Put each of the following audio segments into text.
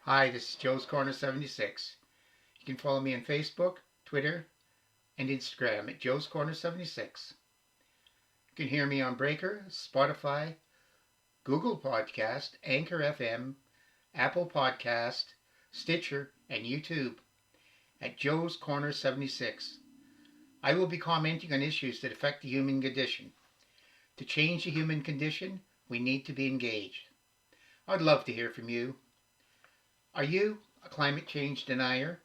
Hi, this is Joe's Corner 76. You can follow me on Facebook, Twitter, and Instagram at Joe's Corner 76. You can hear me on Breaker, Spotify, Google Podcast, Anchor FM, Apple Podcast, Stitcher, and YouTube at Joe's Corner 76. I will be commenting on issues that affect the human condition. To change the human condition, we need to be engaged. I'd love to hear from you. Are you a climate change denier?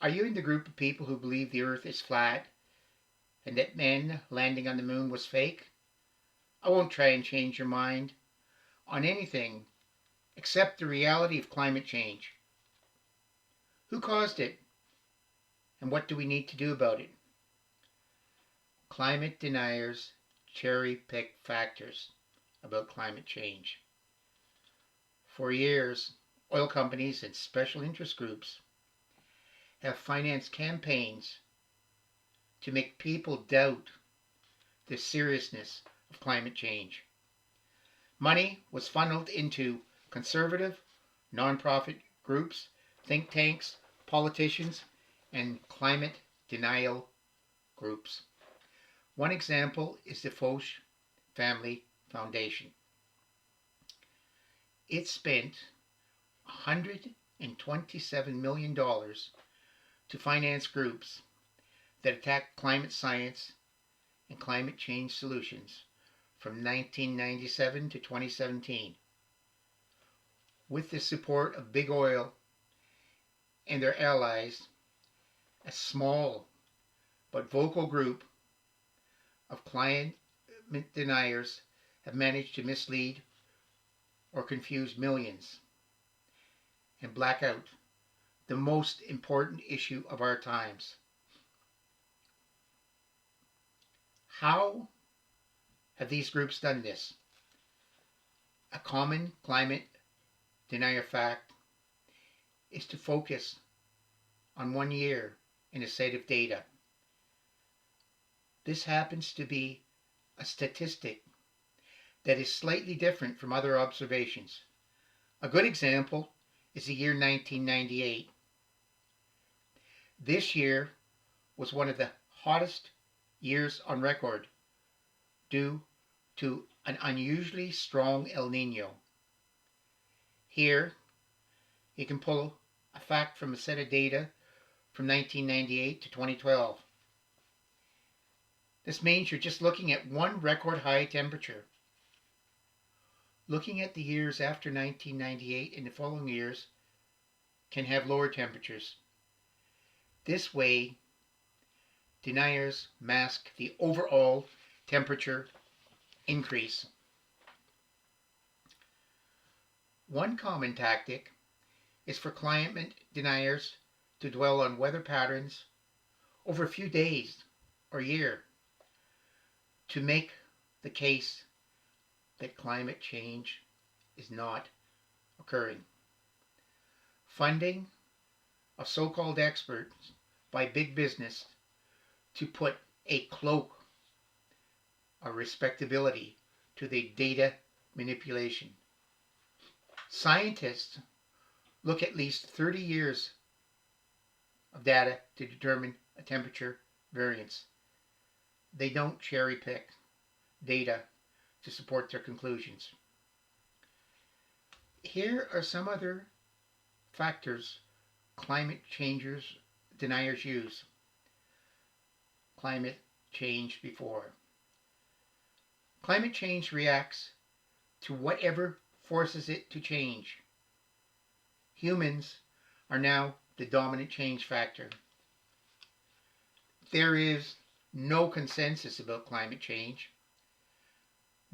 Are you in the group of people who believe the earth is flat and that men landing on the moon was fake? I won't try and change your mind on anything except the reality of climate change. Who caused it? And what do we need to do about it? Climate deniers cherry-pick factors about climate change. For years, oil companies and special interest groups have financed campaigns to make people doubt the seriousness of climate change. Money was funneled into conservative, nonprofit groups, think tanks, politicians, and climate denial groups. One example is the Foch Family Foundation. It spent $127 million to finance groups that attack climate science and climate change solutions from 1997 to 2017. With the support of big oil and their allies, a small but vocal group of climate deniers have managed to mislead or confuse millions and black out the most important issue of our times. How have these groups done this? A common climate denier fact is to focus on 1 year in a set of data. This happens to be a statistic that is slightly different from other observations. A good example is the year 1998. This year was one of the hottest years on record due to an unusually strong El Nino. Here, you can pull a fact from a set of data from 1998 to 2012. This means you're just looking at one record high temperature. Looking at the years after 1998 and the following years can have lower temperatures. This way, deniers mask the overall temperature increase. One common tactic is for climate deniers to dwell on weather patterns over a few days or year to make the case that climate change is not occurring. Funding of so-called experts by big business to put a cloak of respectability to the data manipulation. Scientists look at least 30 years of data to determine a temperature variance. They don't cherry pick data to support their conclusions. Here are some other factors climate deniers use. Climate change before. Climate change reacts to whatever forces it to change. Humans are now the dominant change factor. There is no consensus about climate change.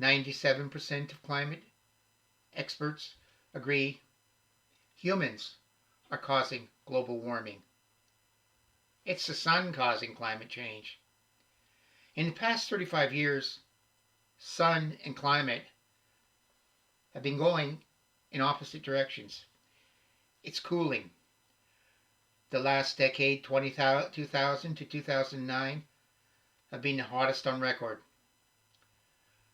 97% of climate experts agree humans are causing global warming. It's the sun causing climate change. In the past 35 years, sun and climate have been going in opposite directions. It's cooling. The last decade, 2000 to 2009, have been the hottest on record.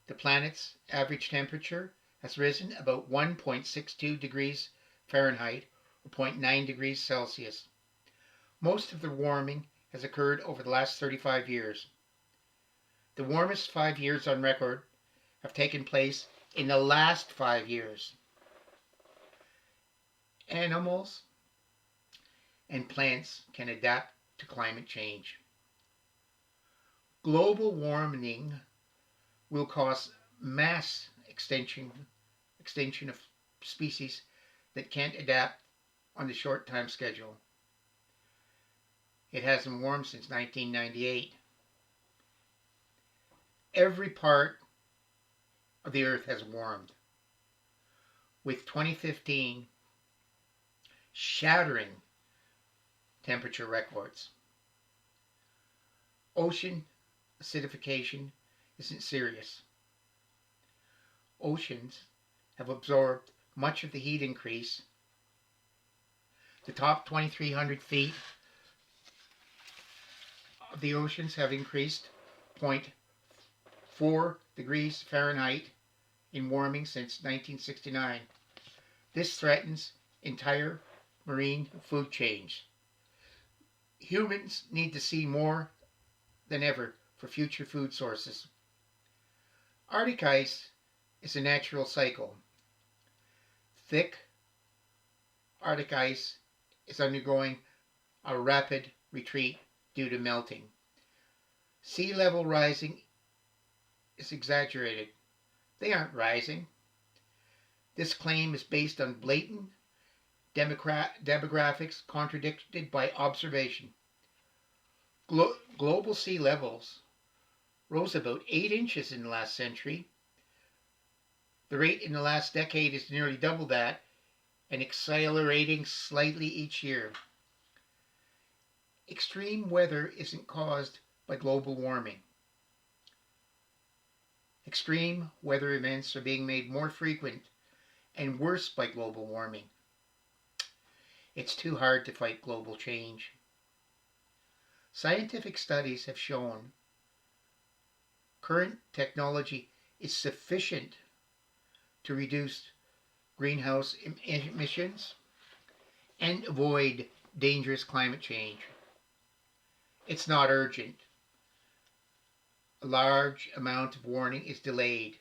The planet's average temperature has risen about 1.62 degrees Fahrenheit, or 0.9 degrees Celsius. Most of the warming has occurred over the last 35 years. The warmest 5 years on record have taken place in the last 5 years. Animals and plants can adapt to climate change. Global warming will cause mass extinction of species that can't adapt on the short time schedule. It hasn't warmed since 1998. Every part of the earth has warmed, with 2015 shattering temperature records. Ocean acidification isn't serious. Oceans have absorbed much of the heat increase. The top 2,300 feet of the oceans have increased 0.4 degrees Fahrenheit in warming since 1969. This threatens entire marine food chains. Humans need to see more than ever for future food sources. Arctic ice is a natural cycle. Thick Arctic ice is undergoing a rapid retreat due to melting. Sea level rising is exaggerated. They aren't rising. This claim is based on blatant demographics contradicted by observation. Global sea levels rose about 8 inches in the last century. The rate in the last decade is nearly double that and accelerating slightly each year. Extreme weather isn't caused by global warming. Extreme weather events are being made more frequent and worse by global warming. It's too hard to fight global change. Scientific studies have shown current technology is sufficient to reduce greenhouse emissions and avoid dangerous climate change. It's not urgent. A large amount of warning is delayed.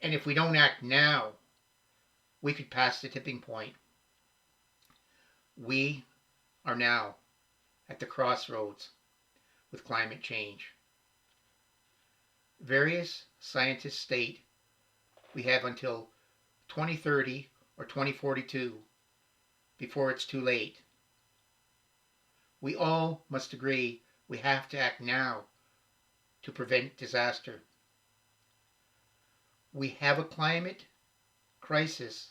And if we don't act now, we could pass the tipping point. We are now at the crossroads with climate change. Various scientists state we have until 2030 or 2042 before it's too late. We all must agree we have to act now to prevent disaster. We have a climate crisis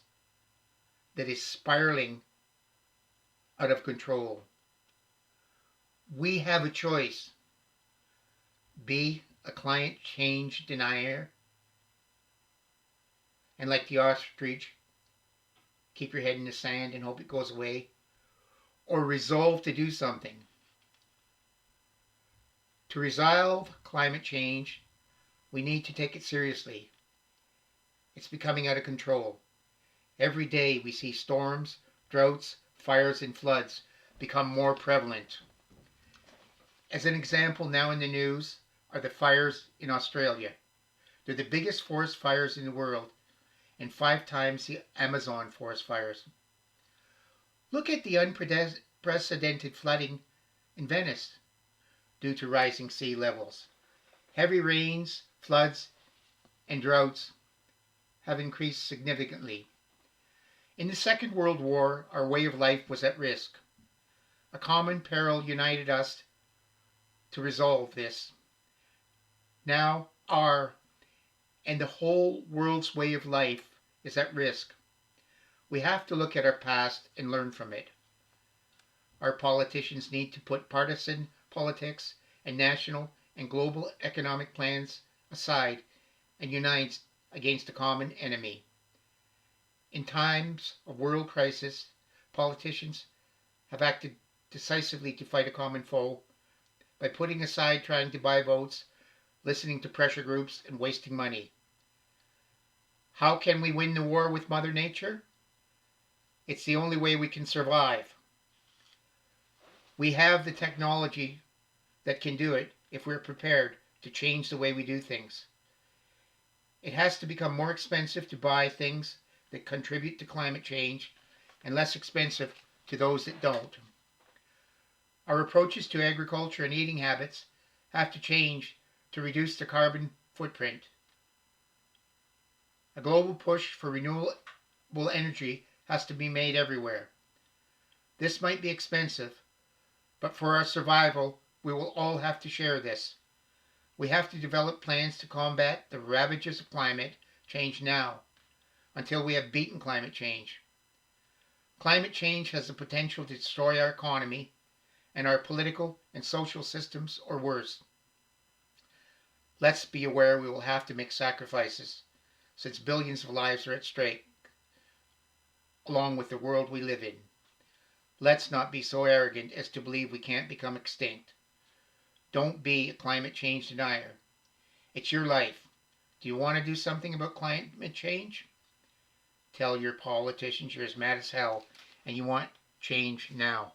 that is spiraling out of control. We have a choice. Be a climate change denier, and like the ostrich, keep your head in the sand and hope it goes away, or resolve to do something. To resolve climate change, we need to take it seriously. It's becoming out of control. Every day we see storms, droughts, fires, and floods become more prevalent. As an example, now in the news are the fires in Australia. They're the biggest forest fires in the world and 5 times the Amazon forest fires. Look at the unprecedented flooding in Venice due to rising sea levels. Heavy rains, floods, and droughts have increased significantly. In the Second World War, our way of life was at risk. A common peril united us to resolve this. Now our and the whole world's way of life is at risk. We have to look at our past and learn from it. Our politicians need to put partisan politics and national and global economic plans aside and unite against a common enemy. In times of world crisis, politicians have acted decisively to fight a common foe by putting aside trying to buy votes, listening to pressure groups, and wasting money. How can we win the war with Mother Nature? It's the only way we can survive. We have the technology that can do it if we're prepared to change the way we do things. It has to become more expensive to buy things that contribute to climate change and less expensive to those that don't. Our approaches to agriculture and eating habits have to change to reduce the carbon footprint. A global push for renewable energy has to be made everywhere. This might be expensive, but for our survival, we will all have to share this. We have to develop plans to combat the ravages of climate change now, until we have beaten climate change. Climate change has the potential to destroy our economy and our political and social systems, or worse. Let's be aware we will have to make sacrifices, since billions of lives are at stake, along with the world we live in. Let's not be so arrogant as to believe we can't become extinct. Don't be a climate change denier. It's your life. Do you want to do something about climate change? Tell your politicians you're as mad as hell and you want change now.